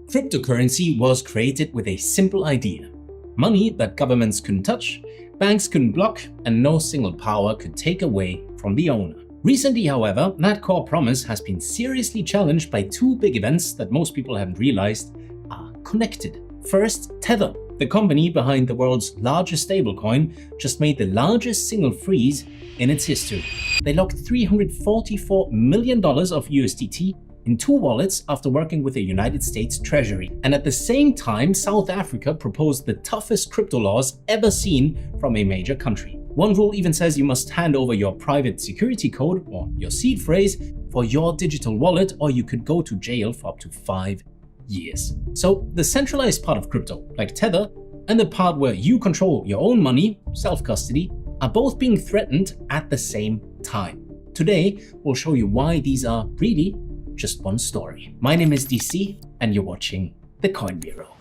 Cryptocurrency was created with a simple idea: money that governments couldn't touch, banks couldn't block, and no single power could take away from the owner. Recently, however, that core promise has been seriously challenged by two big events that most people haven't realized are connected. First, Tether, the company behind the world's largest stablecoin, just made the largest single freeze in its history. They locked $344 million of USDT in two wallets after working with the United States Treasury. And at the same time, South Africa proposed the toughest crypto laws ever seen from a major country. One rule even says you must hand over your private security code or your seed phrase for your digital wallet, or you could go to jail for up to 5 years. So the centralized part of crypto, like Tether, and the part where you control your own money, self-custody, are both being threatened at the same time. Today, we'll show you why these are really just one story. My name is DC, and you're watching The Coin Bureau.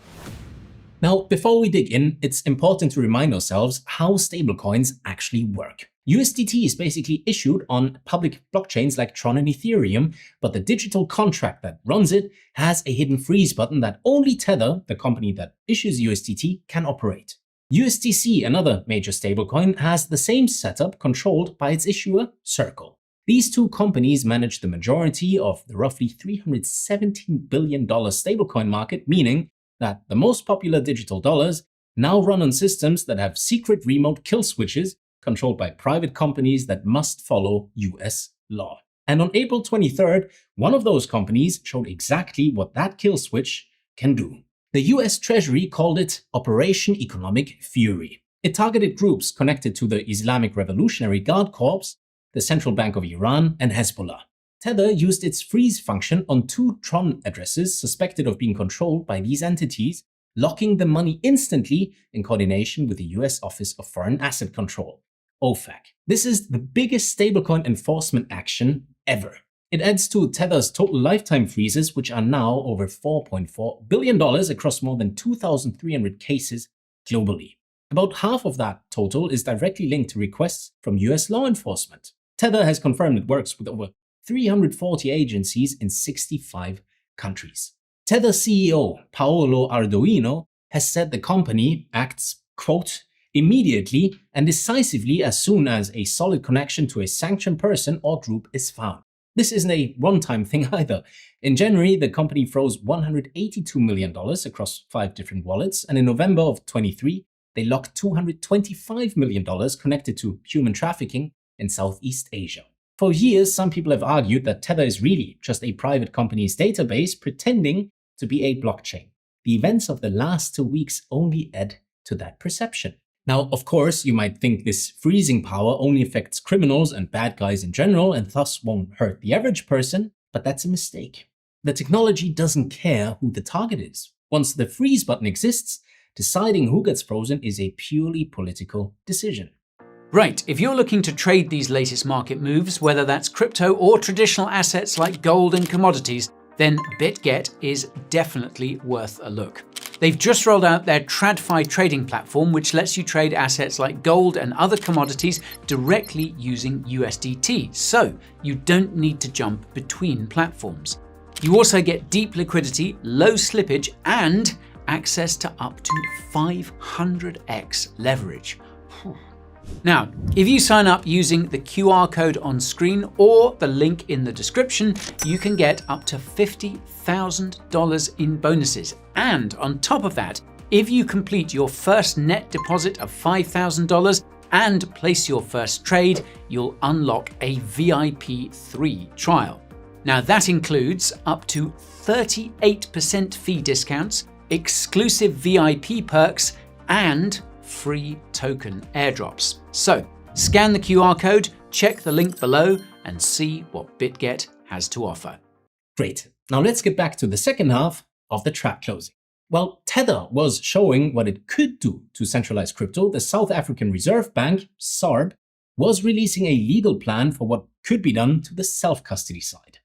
Now, before we dig in, it's important to remind ourselves how stablecoins actually work. USDT is basically issued on public blockchains like Tron and Ethereum, but the digital contract that runs it has a hidden freeze button that only Tether, the company that issues USDT, can operate. USDC, another major stablecoin, has the same setup controlled by its issuer, Circle. These two companies manage the majority of the roughly $317 billion stablecoin market, meaning that the most popular digital dollars now run on systems that have secret remote kill switches controlled by private companies that must follow US law. And on April 23rd, one of those companies showed exactly what that kill switch can do. The US Treasury called it Operation Economic Fury. It targeted groups connected to the Islamic Revolutionary Guard Corps, the Central Bank of Iran, and Hezbollah. Tether used its freeze function on two Tron addresses suspected of being controlled by these entities, locking the money instantly in coordination with the US Office of Foreign Asset Control, OFAC. This is the biggest stablecoin enforcement action ever. It adds to Tether's total lifetime freezes, which are now over $4.4 billion across more than 2,300 cases globally. About half of that total is directly linked to requests from US law enforcement. Tether has confirmed it works with over 340 agencies in 65 countries. Tether CEO Paolo Ardoino has said the company acts, quote, immediately and decisively as soon as a solid connection to a sanctioned person or group is found. This isn't a one-time thing either. In January, the company froze $182 million across 5 different wallets, and in November of 23, they locked $225 million connected to human trafficking in Southeast Asia. For years, some people have argued that Tether is really just a private company's database pretending to be a blockchain. The events of the last 2 weeks only add to that perception. Now, of course, you might think this freezing power only affects criminals and bad guys in general and thus won't hurt the average person, but that's a mistake. The technology doesn't care who the target is. Once the freeze button exists, deciding who gets frozen is a purely political decision. Right, if you're looking to trade these latest market moves, whether that's crypto or traditional assets like gold and commodities, then BitGet is definitely worth a look. They've just rolled out their TradFi trading platform, which lets you trade assets like gold and other commodities directly using USDT, so you don't need to jump between platforms. You also get deep liquidity, low slippage, and access to up to 500x leverage. Now, if you sign up using the QR code on screen or the link in the description, you can get up to $50,000 in bonuses. And on top of that, if you complete your first net deposit of $5,000 and place your first trade, you'll unlock a VIP 3 trial. Now that includes up to 38% fee discounts, exclusive VIP perks, and free token airdrops. So scan the QR code, check the link below, and see what BitGet has to offer. Great. Now let's get back to the second half of the trap closing. While Tether was showing what it could do to centralized crypto, the South African Reserve Bank, SARB, was releasing a legal plan for what could be done to the self-custody side.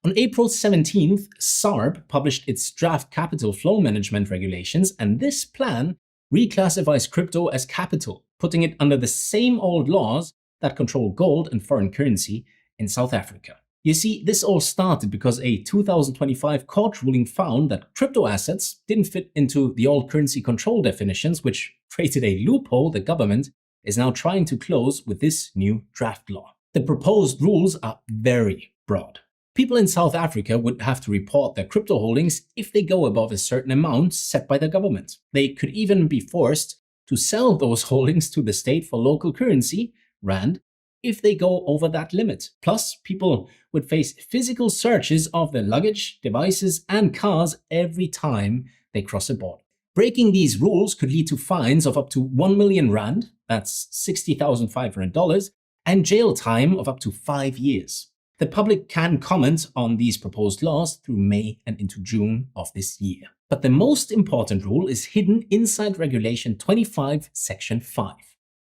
On April 17th, SARB published its draft capital flow management regulations, and this plan reclassifies crypto as capital, putting it under the same old laws that control gold and foreign currency in South Africa. You see, this all started because a 2025 court ruling found that crypto assets didn't fit into the old currency control definitions, which created a loophole the government is now trying to close with this new draft law. The proposed rules are very broad. People in South Africa would have to report their crypto holdings if they go above a certain amount set by the government. They could even be forced to sell those holdings to the state for local currency, rand, if they go over that limit. Plus, people would face physical searches of their luggage, devices, and cars every time they cross a border. Breaking these rules could lead to fines of up to 1 million rand, that's $60,500, and jail time of up to 5 years. The public can comment on these proposed laws through May and into June of this year. But the most important rule is hidden inside Regulation 25, Section 5.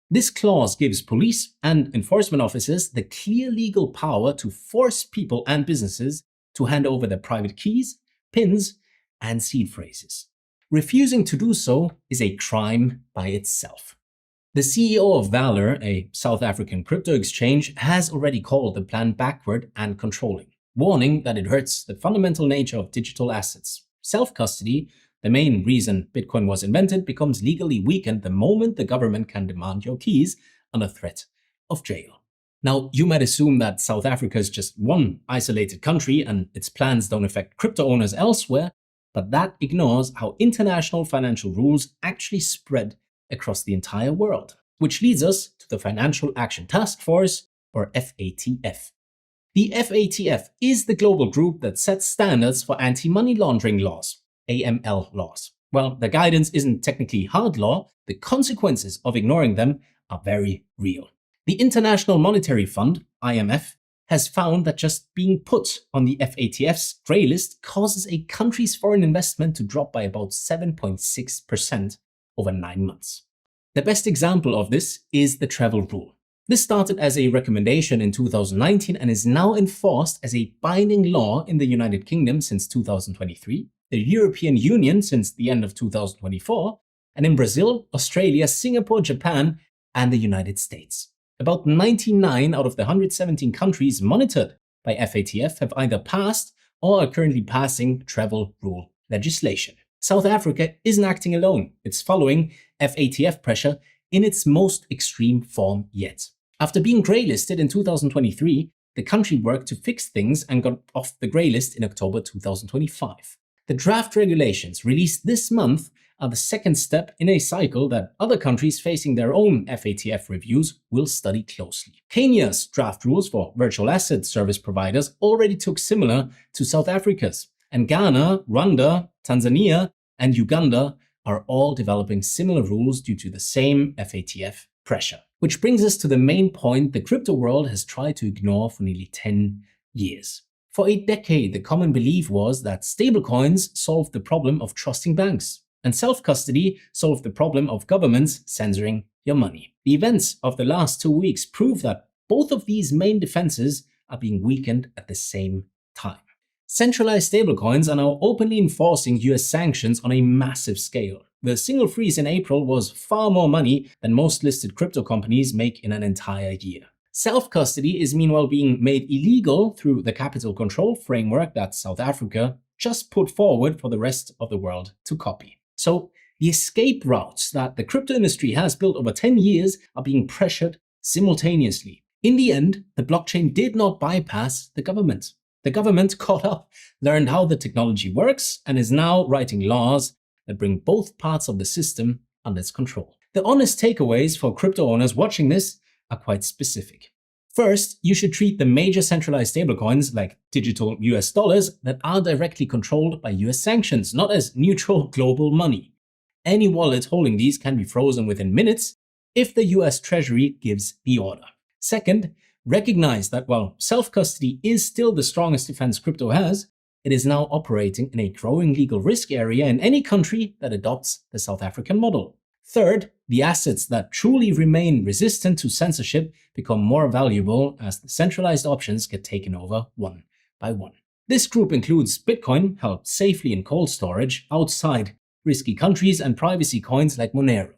This clause gives police and enforcement officers the clear legal power to force people and businesses to hand over their private keys, PINs, and seed phrases. Refusing to do so is a crime by itself. The CEO of Valor, a South African crypto exchange, has already called the plan backward and controlling, warning that it hurts the fundamental nature of digital assets. Self-custody, the main reason Bitcoin was invented, becomes legally weakened the moment the government can demand your keys under threat of jail. Now, you might assume that South Africa is just one isolated country and its plans don't affect crypto owners elsewhere, but that ignores how international financial rules actually spread across the entire world, which leads us to the Financial Action Task Force, or FATF. The FATF is the global group that sets standards for anti-money laundering laws, AML laws. While the guidance isn't technically hard law, the consequences of ignoring them are very real. The International Monetary Fund, IMF, has found that just being put on the FATF's grey list causes a country's foreign investment to drop by about 7.6% over 9 months. The best example of this is the travel rule. This started as a recommendation in 2019 and is now enforced as a binding law in the United Kingdom since 2023, the European Union since the end of 2024, and in Brazil, Australia, Singapore, Japan, and the United States. About 99 out of the 117 countries monitored by FATF have either passed or are currently passing travel rule legislation. South Africa isn't acting alone. It's following FATF pressure in its most extreme form yet. After being grey-listed in 2023, the country worked to fix things and got off the grey list in October 2025. The draft regulations released this month are the second step in a cycle that other countries facing their own FATF reviews will study closely. Kenya's draft rules for virtual asset service providers already took similar to South Africa's, and Ghana, Rwanda, Tanzania, and Uganda are all developing similar rules due to the same FATF pressure. Which brings us to the main point the crypto world has tried to ignore for nearly 10 years. For a decade, the common belief was that stablecoins solved the problem of trusting banks, and self-custody solved the problem of governments censoring your money. The events of the last 2 weeks prove that both of these main defenses are being weakened at the same time. Centralized stablecoins are now openly enforcing US sanctions on a massive scale. The single freeze in April was far more money than most listed crypto companies make in an entire year. Self-custody is meanwhile being made illegal through the capital control framework that South Africa just put forward for the rest of the world to copy. So the escape routes that the crypto industry has built over 10 years are being pressured simultaneously. In the end, the blockchain did not bypass the government. The government caught up, learned how the technology works, and is now writing laws that bring both parts of the system under its control. The honest takeaways for crypto owners watching this are quite specific. First, you should treat the major centralized stablecoins like digital US dollars that are directly controlled by US sanctions, not as neutral global money. Any wallet holding these can be frozen within minutes if the US Treasury gives the order. Second, recognize that while self-custody is still the strongest defense crypto has, it is now operating in a growing legal risk area in any country that adopts the South African model. Third, the assets that truly remain resistant to censorship become more valuable as the centralized options get taken over one by one. This group includes Bitcoin, held safely in cold storage outside risky countries, and privacy coins like Monero.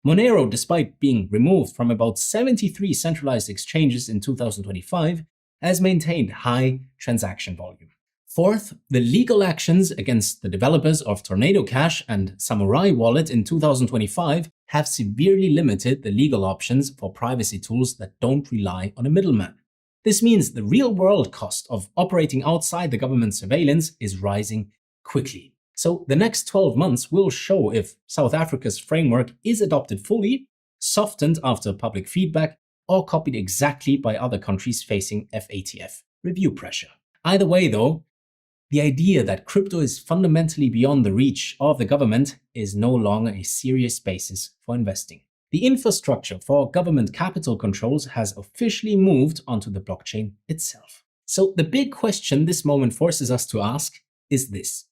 Monero, despite being removed from about 73 centralized exchanges in 2025, has maintained high transaction volume. Fourth, the legal actions against the developers of Tornado Cash and Samurai Wallet in 2025 have severely limited the legal options for privacy tools that don't rely on a middleman. This means the real-world cost of operating outside the government surveillance is rising quickly. So the next 12 months will show if South Africa's framework is adopted fully, softened after public feedback, or copied exactly by other countries facing FATF review pressure. Either way though, the idea that crypto is fundamentally beyond the reach of the government is no longer a serious basis for investing. The infrastructure for government capital controls has officially moved onto the blockchain itself. So the big question this moment forces us to ask is this: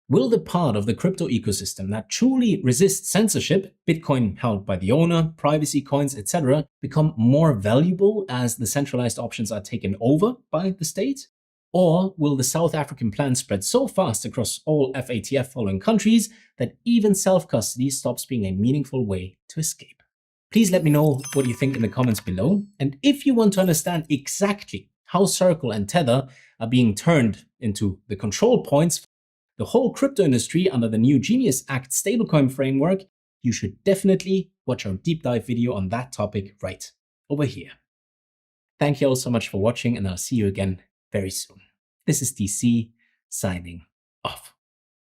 will the part of the crypto ecosystem that truly resists censorship, Bitcoin held by the owner, privacy coins, etc., become more valuable as the centralized options are taken over by the state? Or will the South African plan spread so fast across all FATF following countries that even self-custody stops being a meaningful way to escape? Please let me know what you think in the comments below. And if you want to understand exactly how Circle and Tether are being turned into the control points for the whole crypto industry under the new Genius Act stablecoin framework, you should definitely watch our deep dive video on that topic right over here. Thank you all so much for watching, and I'll see you again very soon. This is DC signing off.